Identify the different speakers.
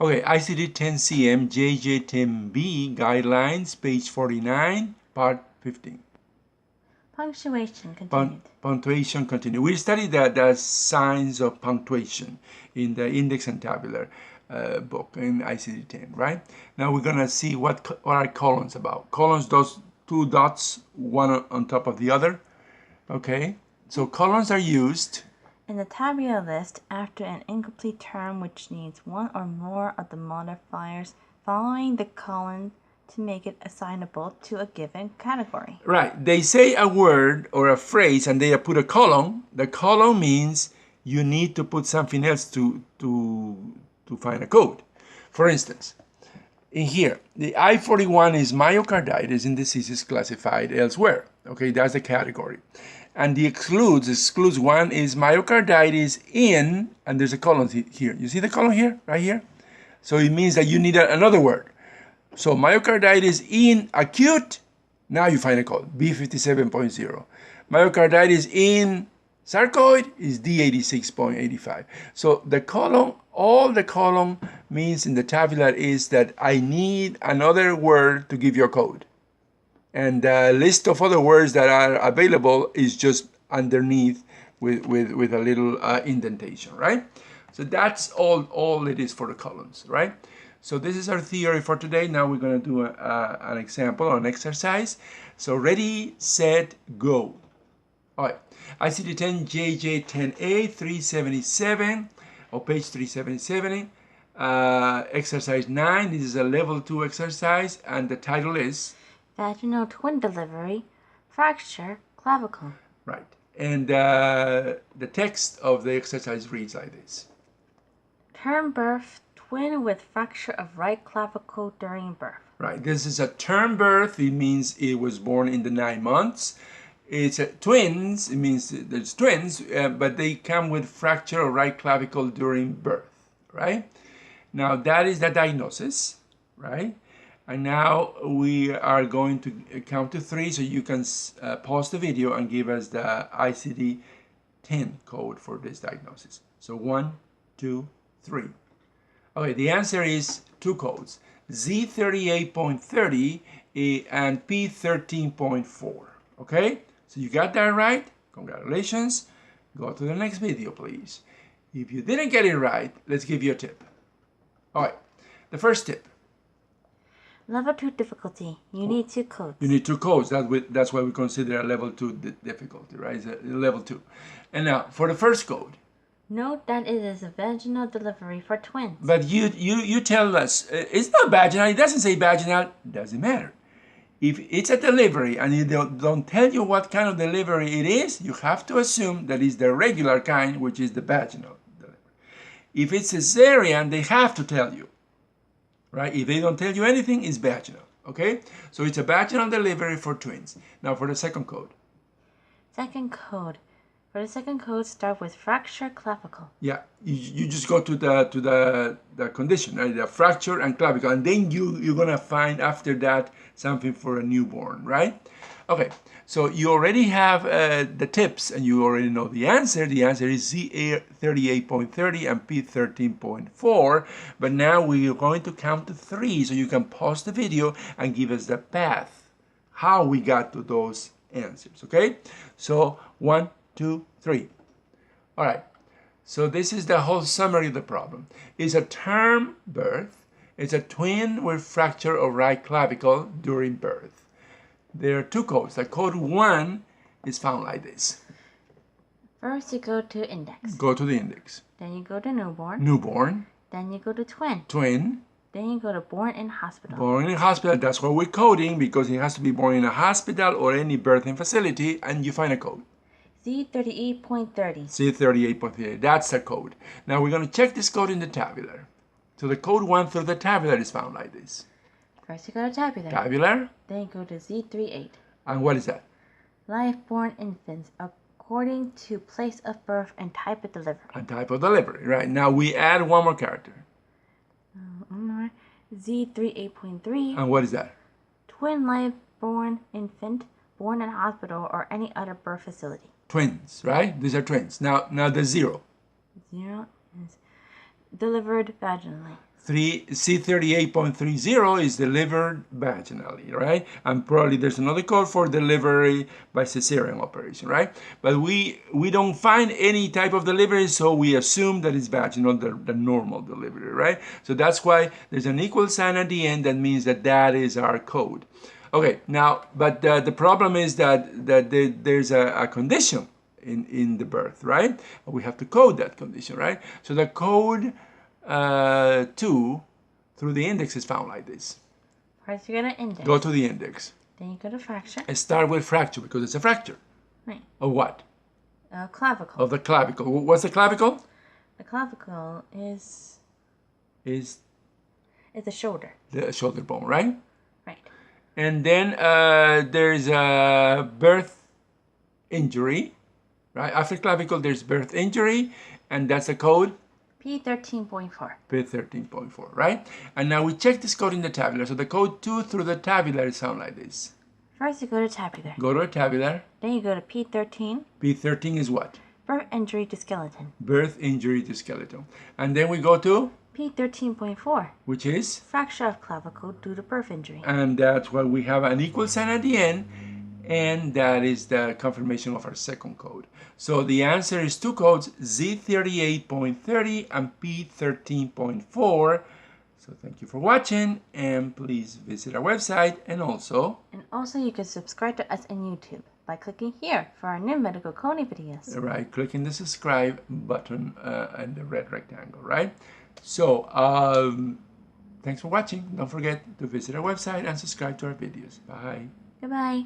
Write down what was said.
Speaker 1: Okay, ICD 10CM JJ 10B Guidelines, page 49, part 15.
Speaker 2: Punctuation continued.
Speaker 1: Punctuation continued. We studied the signs of punctuation in the index and tabular book in ICD 10, right? Now we're going to see what are colons about. Colons, those two dots, one on top of the other. Okay, so colons are used
Speaker 2: in the tabular list after an incomplete term which needs one or more of the modifiers following the colon to make it assignable to a given category.
Speaker 1: Right. They say a word or a phrase and they put a colon. The colon means you need to put something else to find a code. For instance, in here, the I-41 is myocarditis and disease is classified elsewhere. Okay, that's the category. And the excludes one is myocarditis in, and there's a colon here. You see the colon here, right here? So it means that you need another word. So myocarditis in acute, now you find a code, B57.0. Myocarditis in sarcoid is D86.85. So the column, all the column means in the tabular is that I need another word to give you a code. And the list of other words that are available is just underneath with a little indentation, right? So that's all it is for the columns, right? So this is our theory for today. Now we're going to do an example or an exercise. So ready, set, go. All right. ICD-10 JJ10A 377 or page 377. Exercise 9. This is a level 2 exercise and the title is
Speaker 2: Vaginal twin delivery, fracture, clavicle.
Speaker 1: Right. And the text of the exercise reads like this.
Speaker 2: Term birth, twin with fracture of right clavicle during birth.
Speaker 1: Right. This is a term birth. It means it was born in the 9 months. It's twins. It means there's twins, but they come with fracture of right clavicle during birth. Right. Now that is the diagnosis. Right. And now we are going to count to 3, so you can pause the video and give us the ICD-10 code for this diagnosis. So 1, 2, 3. Okay, the answer is 2 codes, Z38.30 and P13.4. Okay, so you got that right. Congratulations. Go to the next video, please. If you didn't get it right, let's give you a tip. All right, the first tip.
Speaker 2: Level 2 difficulty. You need 2 codes.
Speaker 1: You need 2 codes. That's why we consider a level 2 difficulty, right? It's a level 2. And now, for the first code.
Speaker 2: Note that it is a vaginal delivery for twins.
Speaker 1: But you tell us, it's not vaginal. It doesn't say vaginal. Doesn't matter. If it's a delivery and you don't tell you what kind of delivery it is, you have to assume that it's the regular kind, which is the vaginal delivery. If it's cesarean, they have to tell you. Right? If they don't tell you anything, it's vaginal. Okay? So it's a vaginal delivery for twins. Now for the second code.
Speaker 2: Second code. For the second code, start with fracture clavicle.
Speaker 1: Yeah, you just go to the condition, right? The fracture and clavicle, and then you're gonna find after that something for a newborn, right? Okay, so you already have the tips and you already know the answer. The answer is Z38.30 and P13.4. But now we are going to count to 3, so you can pause the video and give us the path, how we got to those answers, okay? So 1, 2, 3. All right, so this is the whole summary of the problem. It's a term birth. It's a twin with fracture of right clavicle during birth. There are 2 codes. The code 1 is found like this.
Speaker 2: First you go to index.
Speaker 1: Go to the index.
Speaker 2: Then you go to newborn.
Speaker 1: Newborn.
Speaker 2: Then you go to twin.
Speaker 1: Twin.
Speaker 2: Then you go to born in hospital.
Speaker 1: Born in hospital. That's what we're coding because it has to be born in a hospital or any birthing facility, and you find a code.
Speaker 2: Z38.30.
Speaker 1: Z38.30. That's the code. Now we're going to check this code in the tabular. So the code 1 through the tabular is found like this.
Speaker 2: First you go to tabular.
Speaker 1: Tabular.
Speaker 2: Then you go to Z38.
Speaker 1: And what is that?
Speaker 2: Life-born infants according to place of birth and type of delivery.
Speaker 1: And type of delivery, right? Now we add one more character.
Speaker 2: Z38.3.
Speaker 1: And what is that?
Speaker 2: Twin life-born infant born in a hospital or any other birth facility.
Speaker 1: Twins, right? These are twins. Now the 0.
Speaker 2: 0 is delivered vaginally.
Speaker 1: C38.30 is delivered vaginally, right? And probably there's another code for delivery by cesarean operation, right? But we don't find any type of delivery, so we assume that it's vaginal, the normal delivery, right? So that's why there's an equal sign at the end. That means that is our code. Okay, now, but the problem is that there's a condition in the birth, right? We have to code that condition, right? So the code 2 through the index is found like this.
Speaker 2: First, you go to index.
Speaker 1: Go to the index.
Speaker 2: Then you go to fracture.
Speaker 1: And start with fracture because it's a fracture.
Speaker 2: Right.
Speaker 1: Of what?
Speaker 2: Clavicle.
Speaker 1: Of the clavicle. What's the clavicle?
Speaker 2: The clavicle is
Speaker 1: Is
Speaker 2: the shoulder.
Speaker 1: the shoulder bone, right?
Speaker 2: Right.
Speaker 1: And then there's a birth injury, right? After clavicle, there's birth injury, and that's the code
Speaker 2: P13.4.
Speaker 1: P13.4, right? And now we check this code in the tabular. So the code 2 through the tabular sound like this.
Speaker 2: First, you go to tabular.
Speaker 1: Go to a tabular.
Speaker 2: Then you go to P13.
Speaker 1: P13 is what?
Speaker 2: Birth injury to skeleton.
Speaker 1: Birth injury to skeleton. And then we go to,
Speaker 2: P13.4.
Speaker 1: which is?
Speaker 2: Fracture of clavicle due to birth injury.
Speaker 1: And that's why we have an equal sign at the end. And that is the confirmation of our second code. So the answer is two codes, Z38.30 and P13.4. So thank you for watching, and please visit our website, and also
Speaker 2: you can subscribe to us on YouTube by clicking here for our new medical coding videos.
Speaker 1: right, clicking the subscribe button and the red rectangle, right? So thanks for watching. Don't forget to visit our website and subscribe to our videos. Bye.
Speaker 2: Goodbye.